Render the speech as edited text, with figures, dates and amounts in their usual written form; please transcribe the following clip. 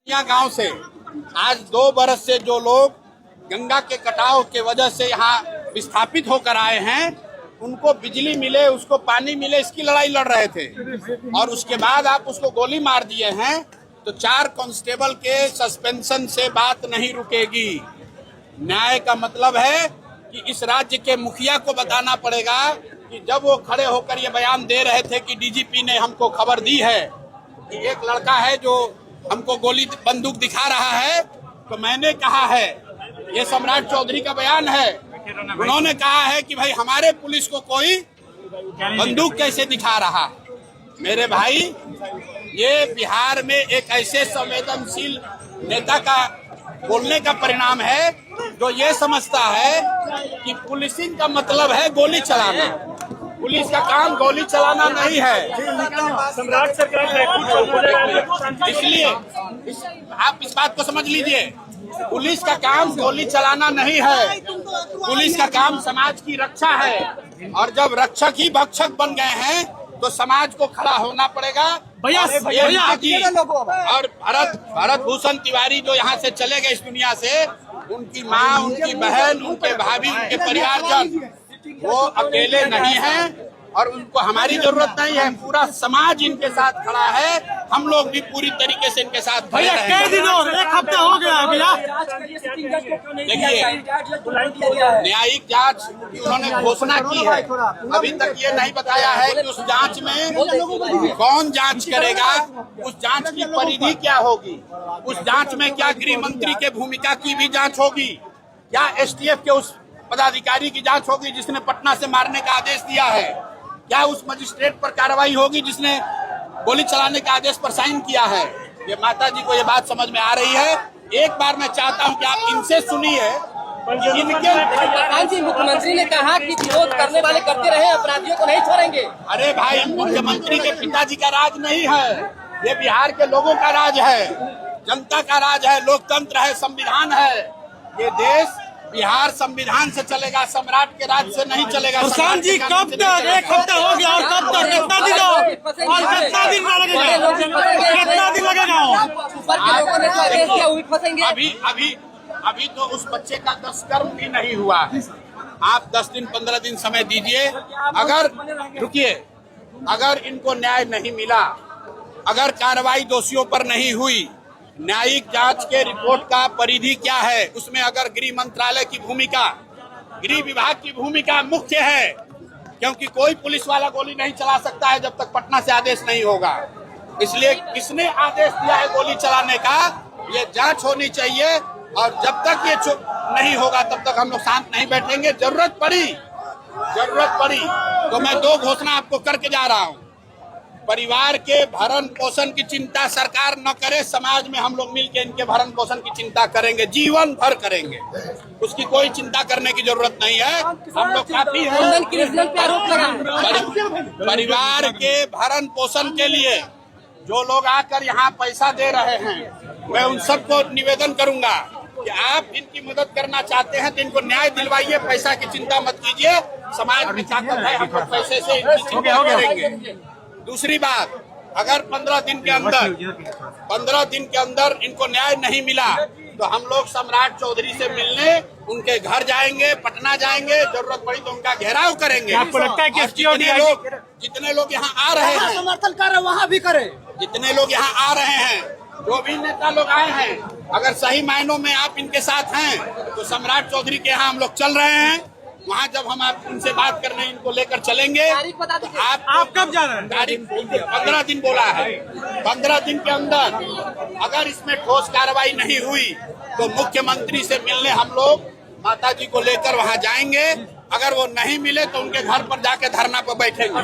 गांव से आज 2 बरस से जो लोग गंगा के कटाव के वजह से यहाँ विस्थापित होकर आए हैं, उनको बिजली मिले, उसको पानी मिले, इसकी लड़ाई लड़ रहे थे। और उसके बाद आप उसको गोली मार दिए हैं, तो 4 कांस्टेबल के सस्पेंशन से बात नहीं रुकेगी। न्याय का मतलब है कि इस राज्य के मुखिया को बताना पड़ेगा कि जब वो खड़े होकर ये बयान दे रहे थे कि डीजीपी ने हमको खबर दी है कि एक लड़का है जो हमको गोली बंदूक दिखा रहा है, तो मैंने कहा है, ये सम्राट चौधरी का बयान है, उन्होंने कहा है कि भाई हमारे पुलिस को कोई बंदूक कैसे दिखा रहा है। मेरे भाई, ये बिहार में एक ऐसे संवेदनशील नेता का बोलने का परिणाम है जो ये समझता है कि पुलिसिंग का मतलब है गोली चलाना। पुलिस का काम गोली चलाना नहीं है। सम्राट सरकार इसलिए आप इस बात को समझ लीजिए, पुलिस का काम गोली चलाना नहीं है। पुलिस का काम समाज की रक्षा है, और जब रक्षक ही भक्षक बन गए हैं तो समाज को खड़ा होना पड़ेगा। और भरत भूषण तिवारी जो यहाँ से चले गए इस दुनिया से, उनकी माँ, उनकी बहन, उनके भाभी, उनके परिवारजन वो अकेले नहीं हैं, और उनको हमारी जरूरत नहीं है। पूरा समाज इनके साथ खड़ा है, हम लोग भी पूरी तरीके से इनके साथ खड़े हैं। कई दिनों, 1 हफ्ता हो गया भैया। देखिए, न्यायिक जांच की उन्होंने घोषणा की है, अभी तक ये नहीं बताया है कि उस जांच में कौन जांच करेगा, उस जांच की परिधि क्या होगी, उस जांच में क्या गृह मंत्री के भूमिका की भी जांच होगी, क्या एसटीएफ के उस पदाधिकारी की जांच होगी जिसने पटना से मारने का आदेश दिया है, क्या उस मजिस्ट्रेट पर कार्रवाई होगी जिसने गोली चलाने के आदेश पर साइन किया है। ये माता जी को ये बात समझ में आ रही है। एक बार मैं चाहता हूं कि आप इनसे सुनिए। जी, मुख्यमंत्री ने कहा कि विरोध करने वाले करते रहे, अपराधियों को नहीं छोड़ेंगे। अरे भाई, मुख्यमंत्री के पिताजी का राज नहीं है, ये बिहार के लोगों का राज है, जनता का राज है, लोकतंत्र है, संविधान है। ये देश बिहार संविधान से चलेगा, सम्राट के राज से नहीं चलेगा। प्रशांत जी, कब तक? 1 हफ्ता हो गया, और कब तक? कितना दिन और कितना दिन लगेगा? कितना दिन लगेगा? अभी तो उस बच्चे का 10 कर्म भी नहीं हुआ। आप 10 दिन 15 दिन समय दीजिए। अगर इनको न्याय नहीं मिला, अगर कार्रवाई दोषियों पर नहीं हुई, न्यायिक जांच के रिपोर्ट का परिधि क्या है, उसमें अगर गृह मंत्रालय की भूमिका, गृह विभाग की भूमिका मुख्य है, क्योंकि कोई पुलिस वाला गोली नहीं चला सकता है जब तक पटना से आदेश नहीं होगा। इसलिए किसने आदेश दिया है गोली चलाने का, ये जांच होनी चाहिए। और जब तक ये चुप नहीं होगा तब तक हम लोग शांत नहीं बैठेंगे। जरूरत पड़ी तो मैं 2 घोषणा आपको करके जा रहा हूँ। परिवार के भरण पोषण की चिंता सरकार न करे, समाज में हम लोग मिलकर इनके भरण पोषण की चिंता करेंगे, जीवन भर करेंगे। उसकी कोई चिंता करने की जरूरत नहीं है, हम लोग काफी हैं। परिवार के भरण पोषण के लिए जो लोग आकर यहाँ पैसा दे रहे हैं, मैं उन सबको निवेदन करूंगा कि आप इनकी मदद करना चाहते हैं तो इनको न्याय दिलवाइए, पैसा की चिंता मत कीजिए। समाज में ताकत है, हम लोग पैसे से इनकी चिंता करेंगे। दूसरी बात, अगर 15 दिन के अंदर इनको न्याय नहीं मिला तो हम लोग सम्राट चौधरी से मिलने उनके घर जाएंगे, पटना जाएंगे, जरूरत पड़ी तो उनका घेराव करेंगे। आपको लगता है कि जितने लोग यहाँ आ रहे हैं, समर्थन कर वहाँ भी करे। जितने लोग यहाँ आ रहे हैं, जो भी नेता लोग आए हैं, अगर सही मायनों में आप इनके साथ हैं तो सम्राट चौधरी के यहाँ हम लोग चल रहे हैं। वहाँ जब हम आप उनसे बात करने इनको लेकर चलेंगे, तो आप कब जा रहे हैं? तारीख 15 दिन बोला है। 15 दिन के अंदर अगर इसमें ठोस कार्रवाई नहीं हुई तो मुख्यमंत्री से मिलने हम लोग माता जी को लेकर वहाँ जाएंगे। अगर वो नहीं मिले तो उनके घर पर जाके धरना पर बैठेंगे।